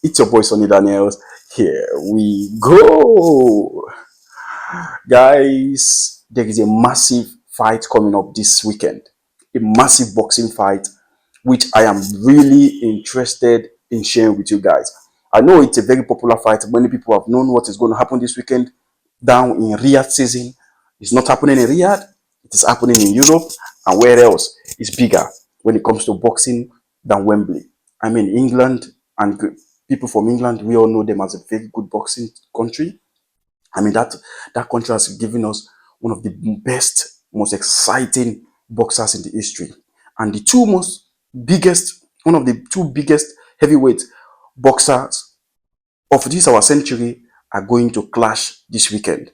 It's your boy Sonny Daniels. Here we go. Guys, there is a massive fight coming up this weekend. A massive boxing fight, which I am really interested in sharing with you guys. I know it's a very popular fight. Many people have known what is going to happen this weekend down in Riyadh season. It's not happening in Riyadh. It is happening in Europe. And where else is bigger when it comes to boxing than Wembley? I mean, England and people from England, we all know them as a very good boxing country. I mean, that country has given us one of the best, most exciting boxers in the history. And one of the two biggest heavyweight boxers of this our century are going to clash this weekend.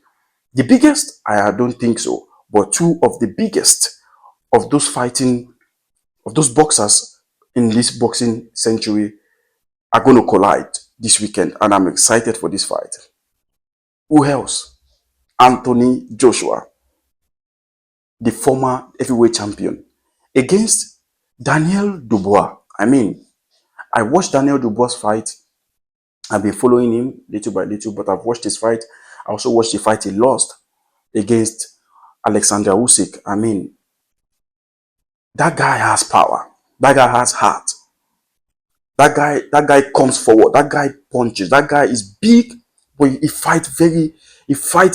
The biggest, I don't think so, but two of the biggest of those boxers in this boxing century are going to collide this weekend, and I'm excited for this fight. Who else? Anthony Joshua, the former heavyweight champion, against Daniel Dubois. I mean, I watched Daniel Dubois fight. I've been following him little by little, but I've watched his fight. I also watched the fight he lost against Alexander Usyk. I mean, that guy has power. That guy has heart. That guy comes forward. That guy punches. That guy is big, but he fights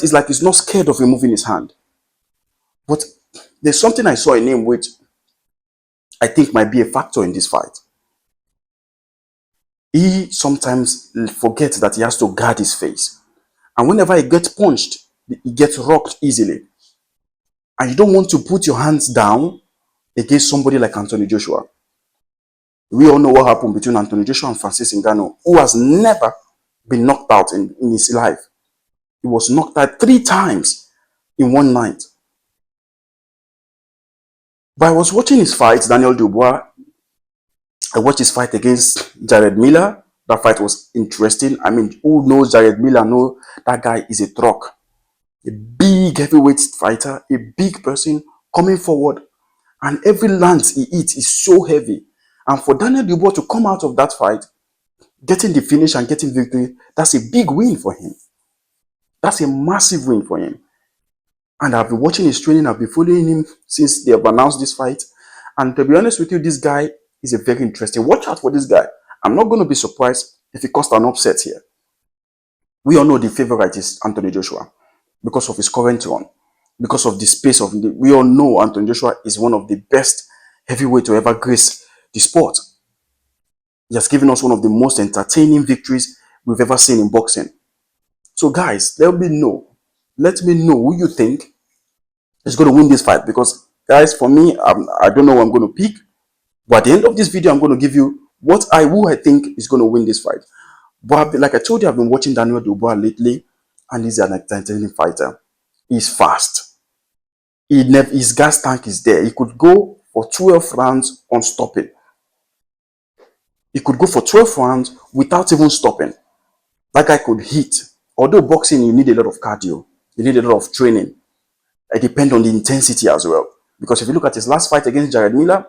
is like he's not scared of removing his hand. But there's something I saw in him which I think might be a factor in this fight. He sometimes forgets that he has to guard his face. And whenever he gets punched, he gets rocked easily. And you don't want to put your hands down against somebody like Anthony Joshua. We all know what happened between Anthony Joshua and Francis Ngannou, who has never been knocked out in his life. He was knocked out 3 times in one night. But I was watching his fight, Daniel Dubois. I watched his fight against Jared Miller. That fight was interesting. I mean, who knows Jared Miller? Know that guy is a truck. A big heavyweight fighter, a big person coming forward. And every lance he eats is so heavy. And for Daniel Dubois to come out of that fight, getting the finish and getting victory, that's a big win for him. That's a massive win for him. And I've been watching his training. I've been following him since they have announced this fight. And to be honest with you, this guy is a very interesting. Watch out for this guy. I'm not going to be surprised if he caused an upset here. We all know the favorite is Anthony Joshua because of his current run, because of the space of the. We all know Anthony Joshua is one of the best heavyweight to ever grace the sport. He has given us one of the most entertaining victories we've ever seen in boxing. So guys, let me know who you think is going to win this fight, because guys, for me, I don't know who I'm going to pick, but at the end of this video, I'm going to give you who I think is going to win this fight. But like I told you, I've been watching Daniel Dubois lately, and he's an entertaining fighter. He's fast. His gas tank is there. He could go for 12 rounds unstopping. He could go for 12 rounds without even stopping. That guy could hit. Although boxing, you need a lot of cardio. You need a lot of training. It depends on the intensity as well. Because if you look at his last fight against Jared Miller,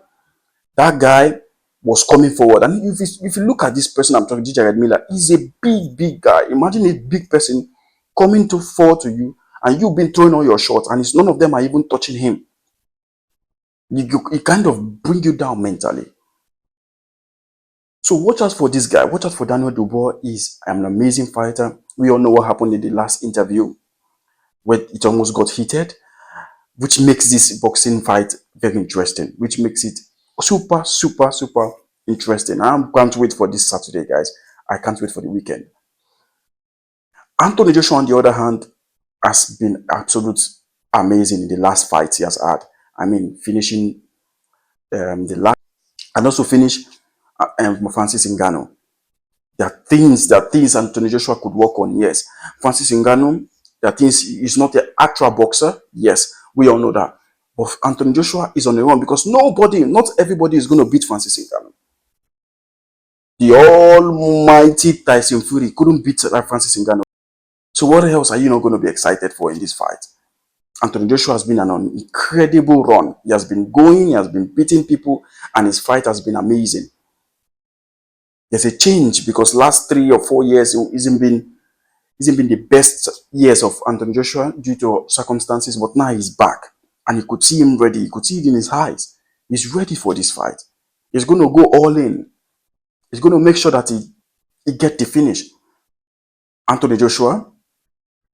that guy was coming forward. And if you look at this person I'm talking to, Jared Miller, he's a big guy. Imagine a big person coming forward to you, and you've been throwing all your shots, and none of them are even touching him. It kind of bring you down mentally. So watch out for this guy. Watch out for Daniel Dubois. He's an amazing fighter. We all know what happened in the last interview, where it almost got heated, which makes this boxing fight very interesting, which makes it super interesting. I can't wait for this Saturday, guys. I can't wait for the weekend. Anthony Joshua, on the other hand, has been absolutely amazing in the last fight he has had. I mean, finishing the last, and also finish Francis Ngannou. There are things Anthony Joshua could work on. Yes, Francis Ngannou, there are things. He's not an actual boxer. Yes, we all know that. But Anthony Joshua is on the run, because not everybody is going to beat Francis Ngannou. The almighty Tyson Fury couldn't beat Francis Ngannou. So what else are you not going to be excited for in this fight? Anthony Joshua has been on an incredible run. He has been going, he has been beating people, and his fight has been amazing. There's a change because last 3 or 4 years it isn't been the best years of Anthony Joshua due to circumstances, but now he's back and you could see him ready. You could see it in his eyes. He's ready for this fight. He's going to go all in. He's going to make sure that he get the finish. Anthony Joshua,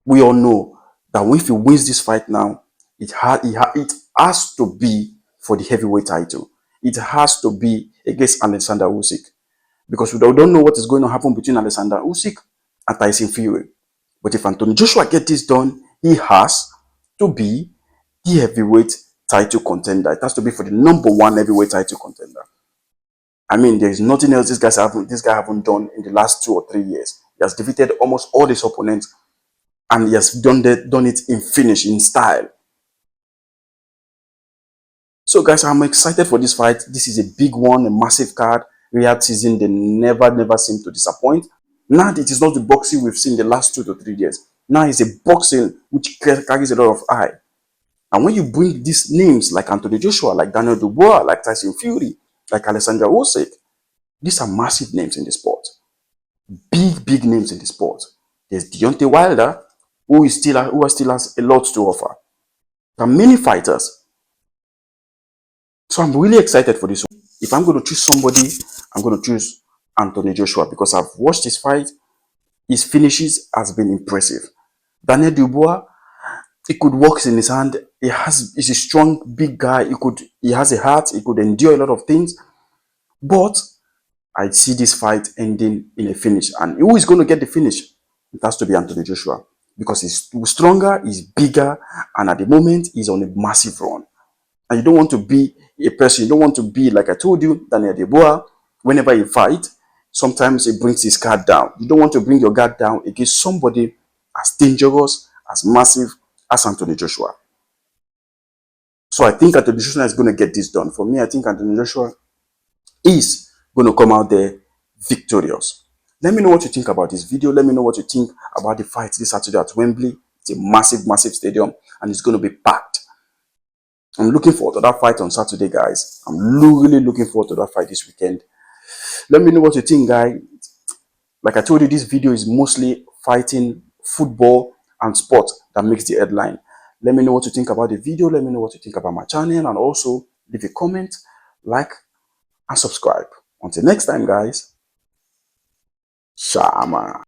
we all know that if he wins this fight now, it has to be for the heavyweight title. It has to be against Alexander Usyk because we don't know what is going to happen between Alexander Usyk and Tyson Fury. But if Anthony Joshua gets this done, he has to be the heavyweight title contender. It has to be for the #1 heavyweight title contender. I mean, there is nothing else this guy haven't done in the last 2 or 3 years. He has defeated almost all his opponents, and he has done it in finish, in style. So, guys, I'm excited for this fight. This is a big one, a massive card. Riyadh season, they never seem to disappoint. Now it is not the boxing we've seen the last 2 to 3 years. Now it's a boxing which carries a lot of eye. And when you bring these names like Anthony Joshua, like Daniel Dubois, like Tyson Fury, like Alexander Usyk, these are massive names in the sport. Big names in the sport. There's Deontay Wilder, who still has a lot to offer. There are many fighters. So I'm really excited for this one. If I'm going to choose somebody, I'm going to choose Anthony Joshua because I've watched his fight. His finishes has been impressive. Daniel Dubois, he could work in his hand. He's a strong, big guy. He has a heart. He could endure a lot of things. But I see this fight ending in a finish. And who is going to get the finish? It has to be Anthony Joshua because he's stronger, he's bigger, and at the moment, he's on a massive run. And you don't want to be a person, you don't want to be, like I told you, Daniel Dubois, whenever you fight, sometimes he brings his guard down. You don't want to bring your guard down against somebody as dangerous, as massive as Anthony Joshua. So I think Anthony Joshua is going to get this done. For me, I think Anthony Joshua is going to come out there victorious. Let me know what you think about this video. Let me know what you think about the fight this Saturday at Wembley. It's a massive stadium and it's going to be packed. I'm looking forward to that fight on Saturday, guys. I'm really looking forward to that fight this weekend. Let me know what you think, guys. Like I told you, this video is mostly fighting, football, and sport that makes the headline. Let me know what you think about the video. Let me know what you think about my channel. And also, leave a comment, like, and subscribe. Until next time, guys. Shama.